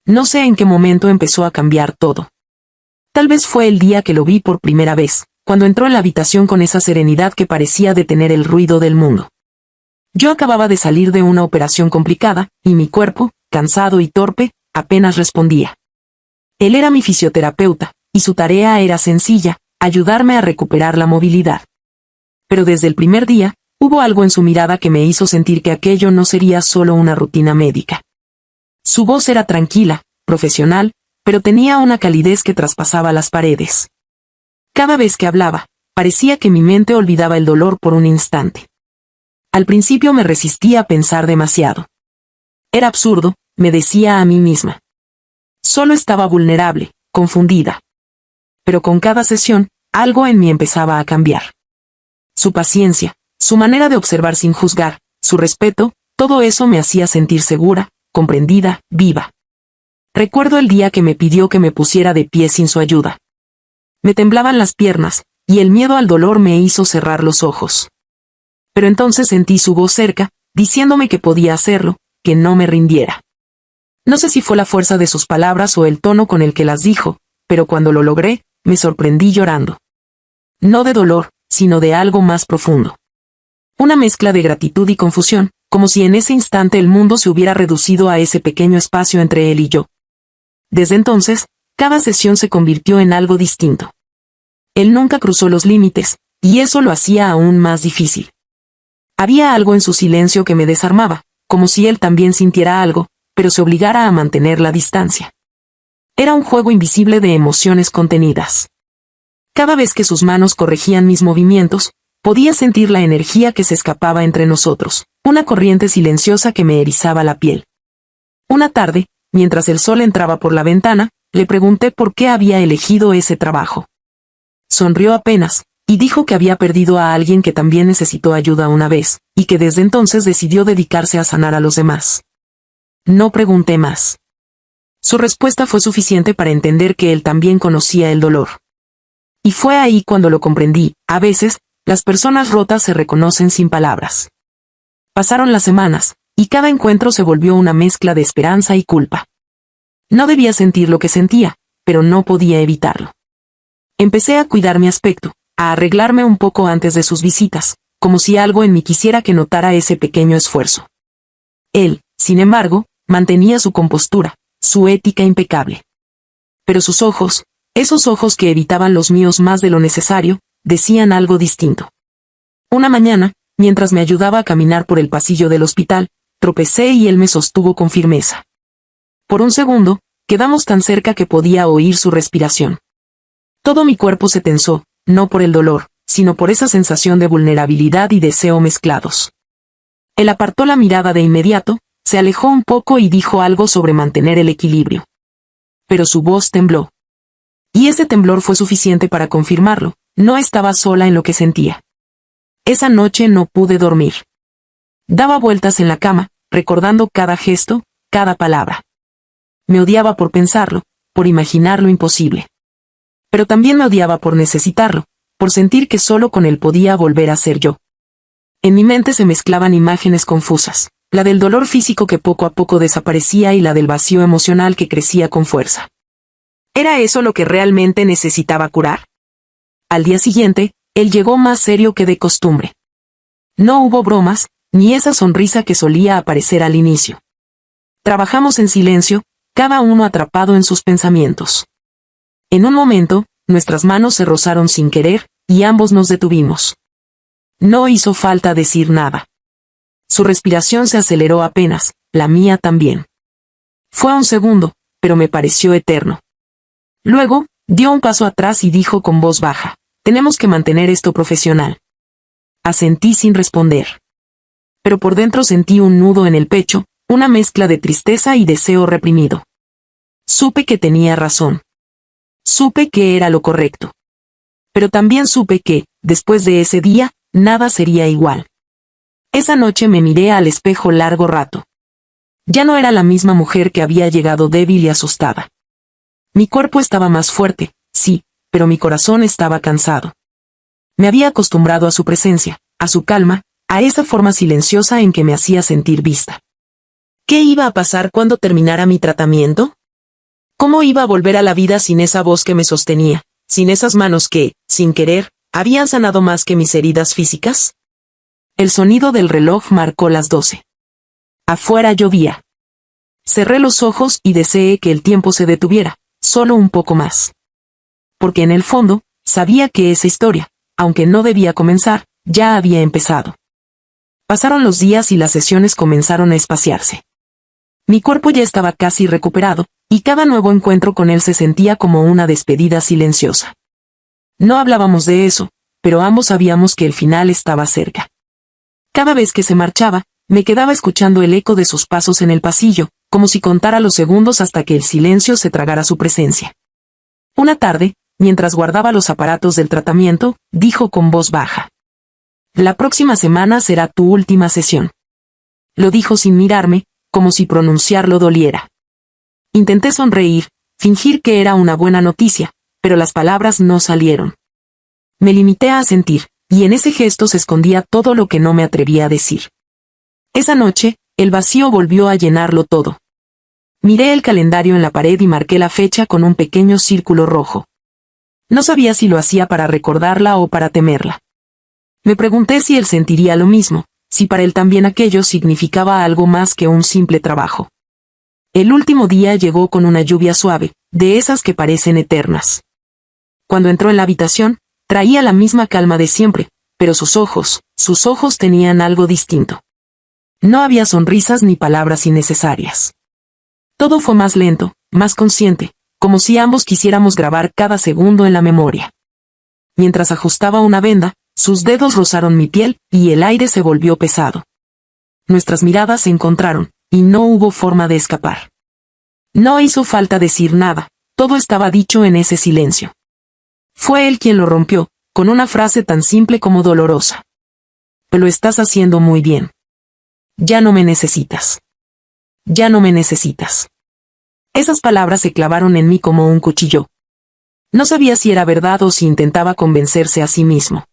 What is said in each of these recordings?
No sé en qué momento empezó a cambiar todo. Tal vez fue el día que lo vi por primera vez, cuando entró en la habitación con esa serenidad que parecía detener el ruido del mundo. Yo acababa de salir de una operación complicada, y mi cuerpo, cansado y torpe, apenas respondía. Él era mi fisioterapeuta, y su tarea era sencilla, ayudarme a recuperar la movilidad. Pero desde el primer día, hubo algo en su mirada que me hizo sentir que aquello no sería solo una rutina médica. Su voz era tranquila, profesional, pero tenía una calidez que traspasaba las paredes. Cada vez que hablaba, parecía que mi mente olvidaba el dolor por un instante. Al principio me resistía a pensar demasiado. Era absurdo, me decía a mí misma. Solo estaba vulnerable, confundida. Pero con cada sesión, algo en mí empezaba a cambiar. Su paciencia, su manera de observar sin juzgar, su respeto, todo eso me hacía sentir segura, comprendida, viva. Recuerdo el día que me pidió que me pusiera de pie sin su ayuda. Me temblaban las piernas, y el miedo al dolor me hizo cerrar los ojos. Pero entonces sentí su voz cerca, diciéndome que podía hacerlo, que no me rindiera. No sé si fue la fuerza de sus palabras o el tono con el que las dijo, pero cuando lo logré, me sorprendí llorando. No de dolor, sino de algo más profundo. Una mezcla de gratitud y confusión, como si en ese instante el mundo se hubiera reducido a ese pequeño espacio entre él y yo. Desde entonces, cada sesión se convirtió en algo distinto. Él nunca cruzó los límites, y eso lo hacía aún más difícil. Había algo en su silencio que me desarmaba, como si él también sintiera algo, pero se obligara a mantener la distancia. Era un juego invisible de emociones contenidas. Cada vez que sus manos corregían mis movimientos, podía sentir la energía que se escapaba entre nosotros, una corriente silenciosa que me erizaba la piel. Una tarde, mientras el sol entraba por la ventana, le pregunté por qué había elegido ese trabajo. Sonrió apenas, y dijo que había perdido a alguien que también necesitó ayuda una vez, y que desde entonces decidió dedicarse a sanar a los demás. No pregunté más. Su respuesta fue suficiente para entender que él también conocía el dolor. Y fue ahí cuando lo comprendí. A veces, las personas rotas se reconocen sin palabras. Pasaron las semanas, y cada encuentro se volvió una mezcla de esperanza y culpa. No debía sentir lo que sentía, pero no podía evitarlo. Empecé a cuidar mi aspecto, a arreglarme un poco antes de sus visitas, como si algo en mí quisiera que notara ese pequeño esfuerzo. Él, sin embargo, mantenía su compostura, su ética impecable. Pero sus ojos, esos ojos que evitaban los míos más de lo necesario, decían algo distinto. Una mañana, mientras me ayudaba a caminar por el pasillo del hospital, tropecé y él me sostuvo con firmeza. Por un segundo, quedamos tan cerca que podía oír su respiración. Todo mi cuerpo se tensó, no por el dolor, sino por esa sensación de vulnerabilidad y deseo mezclados. Él apartó la mirada de inmediato, se alejó un poco y dijo algo sobre mantener el equilibrio. Pero su voz tembló. Y ese temblor fue suficiente para confirmarlo, no estaba sola en lo que sentía. Esa noche no pude dormir. Daba vueltas en la cama, recordando cada gesto, cada palabra. Me odiaba por pensarlo, por imaginar lo imposible. Pero también me odiaba por necesitarlo, por sentir que solo con él podía volver a ser yo. En mi mente se mezclaban imágenes confusas, la del dolor físico que poco a poco desaparecía y la del vacío emocional que crecía con fuerza. ¿Era eso lo que realmente necesitaba curar? Al día siguiente, él llegó más serio que de costumbre. No hubo bromas, ni esa sonrisa que solía aparecer al inicio. Trabajamos en silencio, cada uno atrapado en sus pensamientos. En un momento, nuestras manos se rozaron sin querer, y ambos nos detuvimos. No hizo falta decir nada. Su respiración se aceleró apenas, la mía también. Fue un segundo, pero me pareció eterno. Luego, dio un paso atrás y dijo con voz baja, «Tenemos que mantener esto profesional». Asentí sin responder. Pero por dentro sentí un nudo en el pecho, una mezcla de tristeza y deseo reprimido. Supe que tenía razón. Supe que era lo correcto. Pero también supe que, después de ese día, nada sería igual. Esa noche me miré al espejo largo rato. Ya no era la misma mujer que había llegado débil y asustada. Mi cuerpo estaba más fuerte, sí, pero mi corazón estaba cansado. Me había acostumbrado a su presencia, a su calma, a esa forma silenciosa en que me hacía sentir vista. ¿Qué iba a pasar cuando terminara mi tratamiento? ¿Cómo iba a volver a la vida sin esa voz que me sostenía, sin esas manos que, sin querer, habían sanado más que mis heridas físicas? El sonido del reloj marcó las 12. Afuera llovía. Cerré los ojos y deseé que el tiempo se detuviera, solo un poco más. Porque en el fondo, sabía que esa historia, aunque no debía comenzar, ya había empezado. Pasaron los días y las sesiones comenzaron a espaciarse. Mi cuerpo ya estaba casi recuperado, y cada nuevo encuentro con él se sentía como una despedida silenciosa. No hablábamos de eso, pero ambos sabíamos que el final estaba cerca. Cada vez que se marchaba, me quedaba escuchando el eco de sus pasos en el pasillo, como si contara los segundos hasta que el silencio se tragara su presencia. Una tarde, mientras guardaba los aparatos del tratamiento, dijo con voz baja: «La próxima semana será tu última sesión». Lo dijo sin mirarme, como si pronunciarlo doliera. Intenté sonreír, fingir que era una buena noticia, pero las palabras no salieron. Me limité a asentir, y en ese gesto se escondía todo lo que no me atrevía a decir. Esa noche, el vacío volvió a llenarlo todo. Miré el calendario en la pared y marqué la fecha con un pequeño círculo rojo. No sabía si lo hacía para recordarla o para temerla. Me pregunté si él sentiría lo mismo, si para él también aquello significaba algo más que un simple trabajo. El último día llegó con una lluvia suave, de esas que parecen eternas. Cuando entró en la habitación, traía la misma calma de siempre, pero sus ojos tenían algo distinto. No había sonrisas ni palabras innecesarias. Todo fue más lento, más consciente, como si ambos quisiéramos grabar cada segundo en la memoria. Mientras ajustaba una venda, sus dedos rozaron mi piel, y el aire se volvió pesado. Nuestras miradas se encontraron, y no hubo forma de escapar. No hizo falta decir nada, todo estaba dicho en ese silencio. Fue él quien lo rompió, con una frase tan simple como dolorosa. «Lo estás haciendo muy bien. Ya no me necesitas. Ya no me necesitas». Esas palabras se clavaron en mí como un cuchillo. No sabía si era verdad o si intentaba convencerse a sí mismo.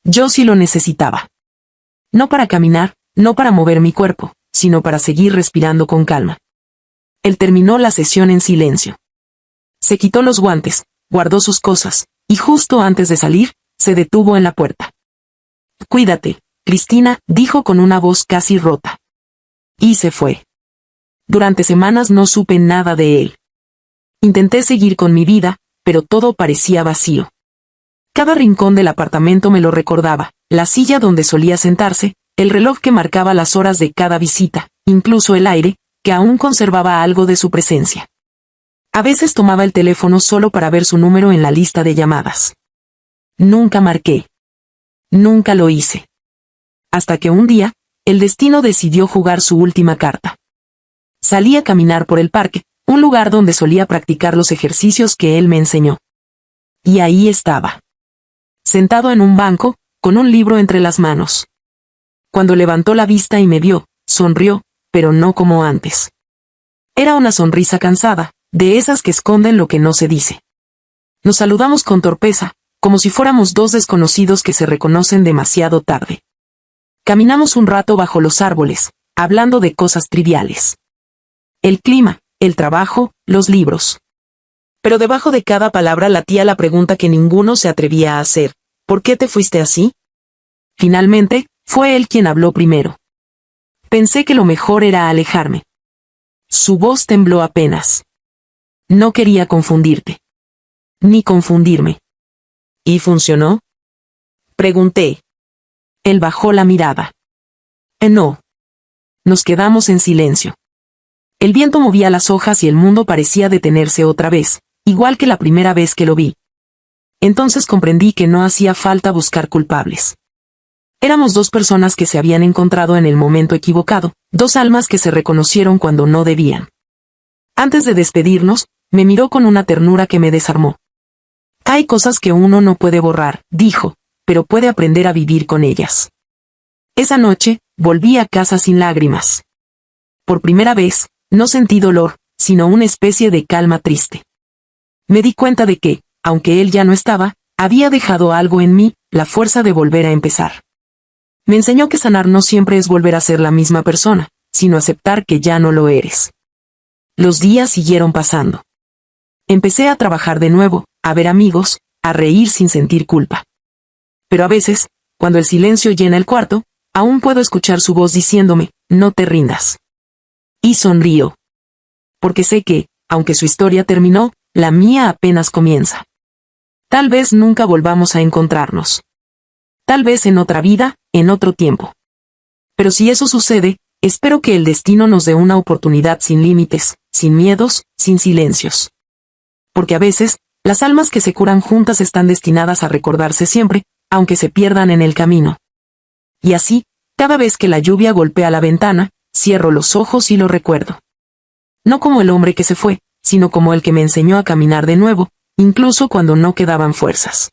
Yo sí lo necesitaba. No para caminar, no para mover mi cuerpo, sino para seguir respirando con calma. Él terminó la sesión en silencio. Se quitó los guantes, guardó sus cosas, y justo antes de salir, se detuvo en la puerta. «Cuídate, Cristina», dijo con una voz casi rota. Y se fue. Durante semanas no supe nada de él. Intenté seguir con mi vida, pero todo parecía vacío. Cada rincón del apartamento me lo recordaba, la silla donde solía sentarse, el reloj que marcaba las horas de cada visita, incluso el aire, que aún conservaba algo de su presencia. A veces tomaba el teléfono solo para ver su número en la lista de llamadas. Nunca marqué. Nunca lo hice. Hasta que un día, el destino decidió jugar su última carta. Salí a caminar por el parque, un lugar donde solía practicar los ejercicios que él me enseñó. Y ahí estaba. Sentado en un banco, con un libro entre las manos. Cuando levantó la vista y me vio, sonrió, pero no como antes. Era una sonrisa cansada, de esas que esconden lo que no se dice. Nos saludamos con torpeza, como si fuéramos dos desconocidos que se reconocen demasiado tarde. Caminamos un rato bajo los árboles, hablando de cosas triviales. El clima, el trabajo, los libros. Pero debajo de cada palabra latía la pregunta que ninguno se atrevía a hacer: ¿por qué te fuiste así? Finalmente, fue él quien habló primero. Pensé que lo mejor era alejarme. Su voz tembló apenas. No quería confundirte. Ni confundirme. ¿Y funcionó? Pregunté. Él bajó la mirada. No. Nos quedamos en silencio. El viento movía las hojas y el mundo parecía detenerse otra vez, igual que la primera vez que lo vi. Entonces comprendí que no hacía falta buscar culpables. Éramos dos personas que se habían encontrado en el momento equivocado, dos almas que se reconocieron cuando no debían. Antes de despedirnos, me miró con una ternura que me desarmó. «Hay cosas que uno no puede borrar», dijo, «pero puede aprender a vivir con ellas». Esa noche, volví a casa sin lágrimas. Por primera vez, no sentí dolor, sino una especie de calma triste. Me di cuenta de que, aunque él ya no estaba, había dejado algo en mí, la fuerza de volver a empezar. Me enseñó que sanar no siempre es volver a ser la misma persona, sino aceptar que ya no lo eres. Los días siguieron pasando. Empecé a trabajar de nuevo, a ver amigos, a reír sin sentir culpa. Pero a veces, cuando el silencio llena el cuarto, aún puedo escuchar su voz diciéndome, no te rindas. Y sonrío. Porque sé que, aunque su historia terminó, la mía apenas comienza. Tal vez nunca volvamos a encontrarnos. Tal vez en otra vida, en otro tiempo. Pero si eso sucede, espero que el destino nos dé una oportunidad sin límites, sin miedos, sin silencios. Porque a veces, las almas que se curan juntas están destinadas a recordarse siempre, aunque se pierdan en el camino. Y así, cada vez que la lluvia golpea la ventana, cierro los ojos y lo recuerdo. No como el hombre que se fue, sino como el que me enseñó a caminar de nuevo, incluso cuando no quedaban fuerzas.